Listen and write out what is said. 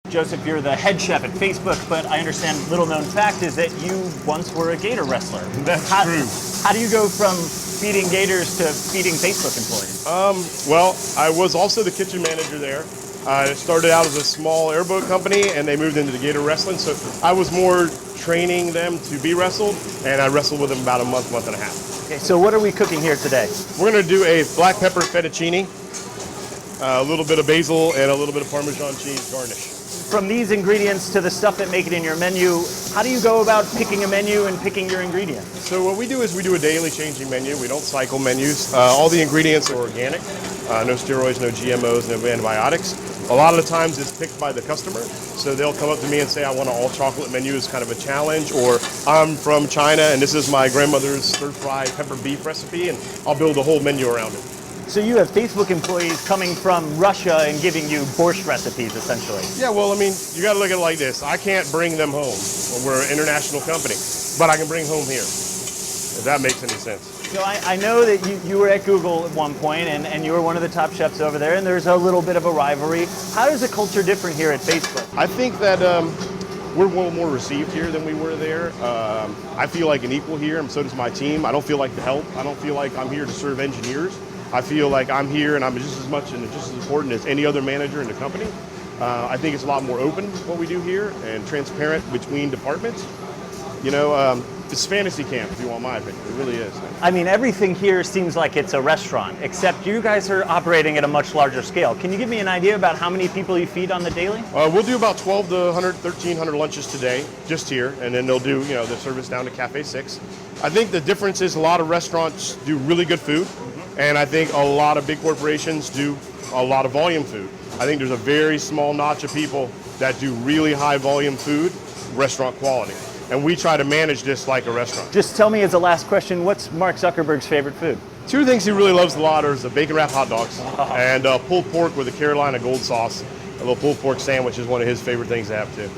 Joseph, you're the head chef at Facebook, but I understand little known fact is that you once were a gator wrestler. That's true. How do you go from feeding gators to feeding Facebook employees? Well, I was also the kitchen manager there. I started out as a small airboat company and they moved into the gator wrestling. So I was more training them to be wrestled, and I wrestled with them about a month and a half. Okay, so what are we cooking here today? We're gonna do a black pepper fettuccine, a little bit of basil and a little bit of Parmesan cheese garnish. From these ingredients to the stuff that make it in your menu, how do you go about picking a menu and picking your ingredients? So what we do is we do a daily changing menu. We don't cycle menus. All the ingredients are organic, no steroids, no GMOs, no antibiotics. A lot of the times it's picked by the customer. So they'll come up to me and say, I want an all chocolate menu as kind of a challenge, or I'm from China and this is my grandmother's stir-fry pepper beef recipe, and I'll build a whole menu around it. So you have Facebook employees coming from Russia and giving you borscht recipes, essentially. Yeah, well, I mean, you got to look at it like this. I can't bring them home. We're an international company, but I can bring home here, if that makes any sense. So I know that you were at Google at one point, and you were one of the top chefs over there, and there's a little bit of a rivalry. How is the culture different here at Facebook? I think that we're a little more received here than we were there. I feel like an equal here, and so does my team. I don't feel like the help. I don't feel like I'm here to serve engineers. I feel like I'm here and I'm just as much and just as important as any other manager in the company. I think it's a lot more open what we do here and transparent between departments. You know, it's fantasy camp if you want my opinion. It really is. I mean, everything here seems like it's a restaurant, except you guys are operating at a much larger scale. Can you give me an idea about how many people you feed on the daily? We'll do about 12 to 100, 1,300 lunches today, just here, and then they'll do, you know, the service down to Cafe 6. I think the difference is a lot of restaurants do really good food. And I think a lot of big corporations do a lot of volume food. I think there's a very small notch of people that do really high volume food, restaurant quality. And we try to manage this like a restaurant. Just tell me as a last question, what's Mark Zuckerberg's favorite food? Two things he really loves a lot are the bacon wrapped hot dogs and pulled pork with a Carolina gold sauce. A little pulled pork sandwich is one of his favorite things to have too.